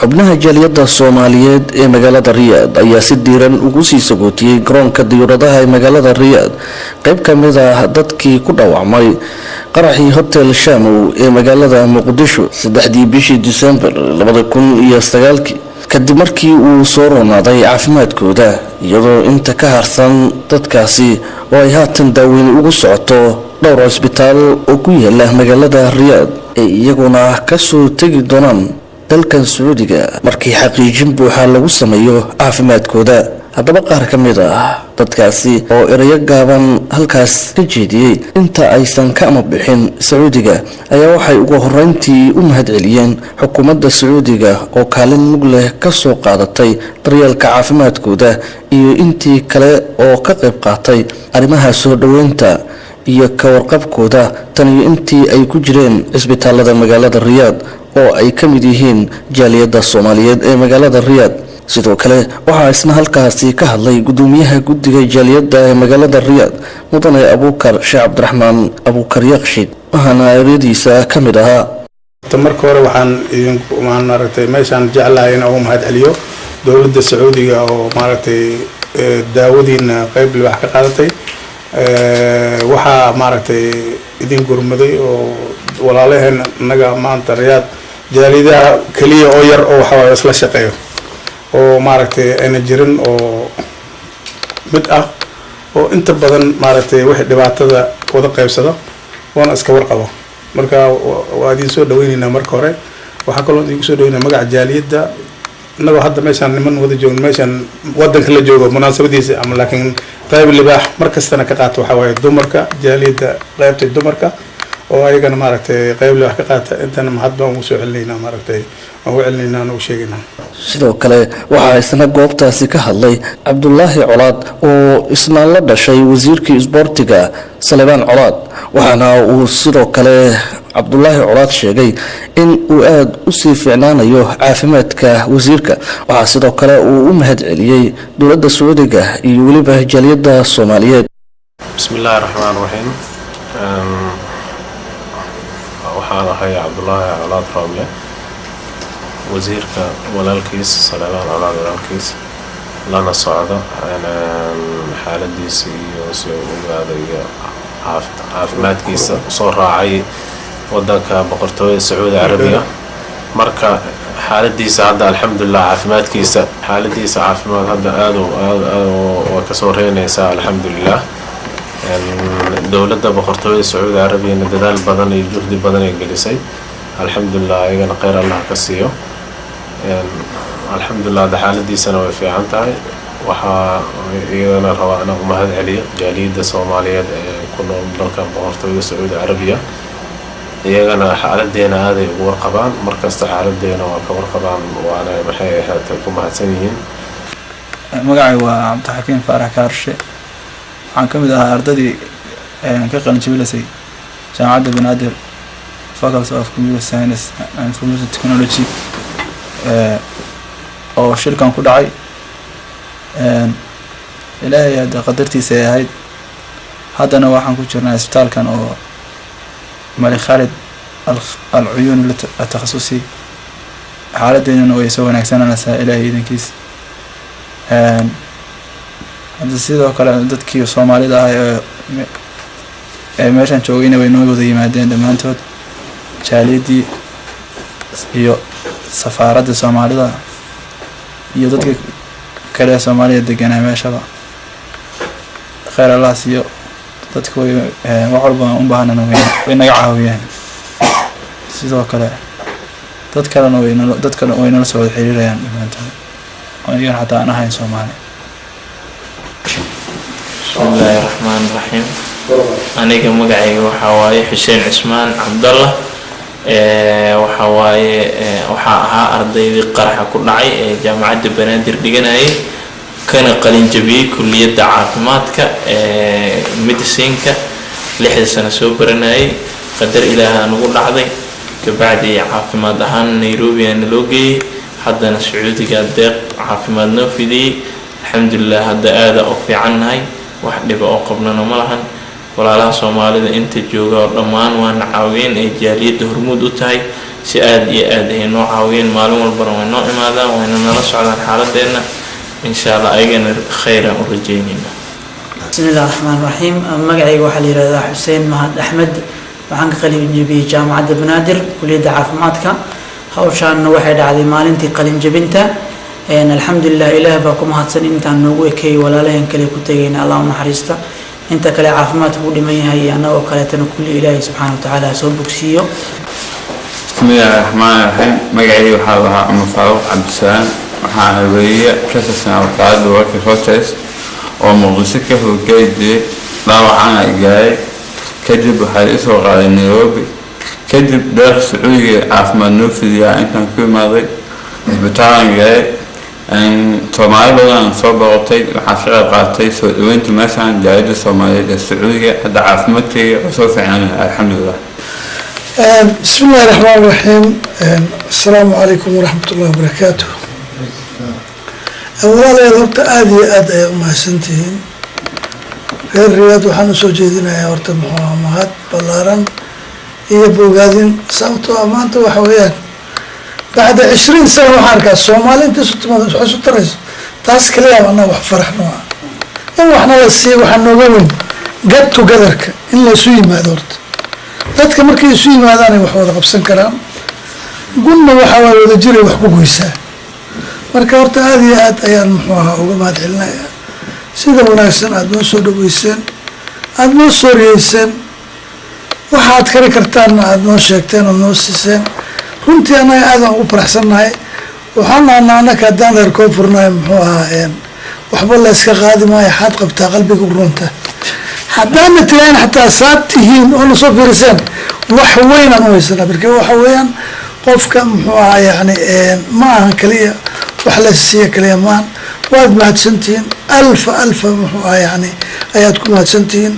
xubnaha jaaliyadda Soomaaliyeed ee magaalada Riyadh ayaa si diiran ugu sii sagootiyay garoonka diyaaradaha ee magaalada Riyadh qayb ka mid ah dadkii ku dhaawacmay qaraxii Hotel Shamow ee magaalada Muqdisho 3 bishii December 2009 kadib markii uu soo roonaaday caafimaadkooda iyadoo inta ka harsan dadkaasi oo ay haatan daaweyn ugu socoto dhowr isbitaal oo ku yaala magaalada Riyadh ee iyaguna ka soo tagi doonaan dalkan Sacuudiga markii xaqiijin buuxa lagu sameeyo caafimaadkooda. haddaba qaar ka mid ah dadkaasi oo erayo gaaban halkaas ka jeediyay inta aysan ka ama bixin Sacuudiga ayaa waxay ugu horeyntii u mahadceliyeen xukuumadda Sacuudiga oo kaalin mug leh ka soo qaadatay daryeelka caafimaadkooda iyo intii kale oo ka qayb qaatay arrimaha soo dhaweynta iyo ka warqabkooda tan iyo intii ay ku jireen isbitaalada magaalada Riyadh oo ay ka mid yihiin jaaliyadda Soomaaliyeed ee magaalada Riyadh. sidoo kale waxa isna halkaasi ka hadlay gudoomiyaha guddiga jaaliyadda ee magaalada Riyadh mudane Abuukar Sheekh Cabdiraxmaan Abuukar Yaqshid waxaana ereyadiisa ka mid ahaa marka hore waxaan maaragtay meeshaan jeclahay in aan mahadceliyo dowladda Sacuudiga oo maaragtay daawadiina qayb wax ka qaadatay waxa maaragtay idin gurmaday oo walaalaheen naga maanta Riyadh jaaliyadaha kaliya oo yar oo waxa isla shaqeeyo oo maaragtay ayna jirin oo mid ah oo inta badan maaragtay wixii dhibaatada wada qaybsado wana iska warqabo marka waa idin soo dhaweynayna marka hore waxa kaloo idin soo dhaweynaa magaca jaaliyadda naga hadda meeshaan niman wada joogno meeshaan wadanka la joogo munaasabadiisa ama laakiin qayb libaax markastana ka qaato waxa waaye dumarka jaaliyadda qaybta dumarka oo ayagana maaragtay qayb libaax ka qaata intana mahad baan ugu soo celinayna maaragtay oo celinayna oo sheegayna. sidoo kale waxa isna goobtaasi ka hadlay Cabdullaahi Colaad oo isna la dhashay wasiirkii isboortiga Salebaan Colaad waxaana uu sidoo kale Cabdullaahi Colaad sheegay in uu aad u sii fiicnaanayo caafimaadka wasiirka waxa sidoo kale uu u mahadceliyay dowladda Sacuudiga iyo waliba jaaliyadda Soomaaliyeed. bismillaahir rahmaanir rahiim waxaan ahay Cabdullaahi Colaad Raamle wasiirka walaalkiis Salebaan Colaad walaalkiis lana socda xaaladiisa iyo soo ogaada iyo caafimaadkiisa soo raacay wadanka boqortooyada Sacuudi Carabiga marka xaaladiisa hadda alxamdulillah caafimaadkiisa xaaladiisa caafimaad hadda aad oo ka soo reynaysa alxamdulillah dowladda boqortooyada Sacuudi Carabiga dadaal badan iyo juhdi badan ay gelisay alxamdulillah ayagana khayr Allah ka siiyo alxamdulillah xaaladiisana way fiican tahay waxa iyadana rabaa inaan u mahadceliyo jaaliyadda Soomaaliyeed ee ku nool dalka boqortooyada Sacuudi Carabiga iyagana xaaladeena aad ay ugu warqabaan markasta xaaladeena waa ka warqabaan waana maxay ahayd ku mahadsan yihiin. magacay waa Cabdixakiin Faarax Kaarshe waxaan ka mid ahaa ardadii ka qalin jabisay jaamacadda Banaadir Faculty of Computer Science and Information Technology oo shirkan ku dhacay ilaahay hadda qadartiisa ay ahayd haddana waxaan ku jirnaa isbitaalkan oo Malik Khalid al-Uyuun al-Takhasusi xaaladdeena way soo wanaagsananaysaa ilaahay idinkiis hadda sidoo kale dadkii Soomaalida ah ee meeshan joogayna way noo wada yimaadeen dhammaantood jaaliyadii iyo safaaradda Soomaalida iyo dadka kale Soomaaliya deganaa meeshaba khayr Allah siiyo dadku way wax walba u baahnaan way naga caawiyeen sidoo kale dadkana way nala soo xiriirayaan dhammaantood aniga xataa aan ahayn Soomaali. bismillahir rahmaanir rahiim aniga magacayga waxa waaye Xuseen Cismaan Cabdallah waxa waaye waxa ahaa ardaydii qaraxa ku dhacay ee jaamacadda Banaadir dhiganayay kana qalin jabiyay kulliyadda caafimaadka medicine-ka 6 sano soo baranayay qadar ilaahay nagu dhacday kabacdi caafimaad ahaan Nairobi aan loo geeyay haddana Sacuudiga deeq caafimaad noo fidiyay alxamdulillah hadda aad u fiicannahay wax dhib oo qabnana ma lahan walaalaha Soomaalida inta jooga dhammaan waan caawiyeen ee jaaliyadda hormuud u tahay si aad iyo aad ay noo caawiyeen maalin walbana way noo imaadaan wayna nala socdaan xaaladeenna insha allah ayagana khayran u rajeynayna. bismillahi raxmaani raxiim magacayga waxaa la yidhahdaa xuseen mahad axmed waxaan ka qalin jebiyey jaamacadda banaadir kuliyadda caafimaadka hawshaanna waxay dhacday maalintii qalin jebinta alxamdulilah ilaah baa ku mahadsan intaan noogu ekeeyey walaalaheen kale ku tegayna allah u naxariista inta kale caafimaadka u dhiman yahay annagoo kaleetana kulli ilaahay subxaana watacaala soo bogsiiyo. bismillahi raxmaani raxiim magacayga waxaa lahaa cumar faaruq cabdisalaam waxaana weeye kasasana wakaalada warka rotes oo muqdisho ka howlgelayay dhaawacana gaaray kadib waxaa isoo qaaday Nairobi kadib deeq sacuudiga caafimaad noo fidiyaa intaan ku imaaday isbitaalan gaaray Soomaali badan soo boqotay waxaa shaqo qaatay soo dhaweynta meeshaan jaaliyadda Soomaaliyeed ee Sacuudiga hadda caafimaadkayga oo soo fiicnaan alxamdulillah. bismillahi raxmaani raxiim assalaamu calaykum waraxmatullahi wabarakaatuh. walaalayaal horta aada iyo aad ayay umahadsantihiin reer Riyaad waxaan usoo jeedinayaa horta muxuu mahad ballaaran iyo bogaadin sababtoo ah maanta waxa weeyaan bacda 20 sano waxaan arkaa Soomaali inta isu tarayso taas kaliya anaa wax faraxno in waxna la siiyo waxaan nooga weyn get together-ka in la isu yimaado horta dadka markay isu yimaadaan ay wax wada qabsan karaan gunna waxa waa wada jiray wax ku goysaa marka horta aada iyo aad ayaan muxuu ahaa uga mahad celinayaa sida wanaagsan aada noo soo dhaweyseen aada noo soo riyeyseen waxaad kari kartaanna aada noo sheegteen oo noo siiseen runtii annaga aadaan ugu faraxsannahay waxaan nahnaa annaka haddaan reer koonfurnahay muxuu ahaa waxba la iska qaadi maayo xaad qabtaa qalbiga u runta haddaana tigaan xataa saad tihiin oo na soo fiiriseen wax weynaan u haysanaa marka waxa weeyaan qofka muxuu ahaa yani ma ahan kaliya wax la siiya kaliya maahan waad mahadsantihiin alfa muxuu ahaa yani ayaad ku mahadsantihiin.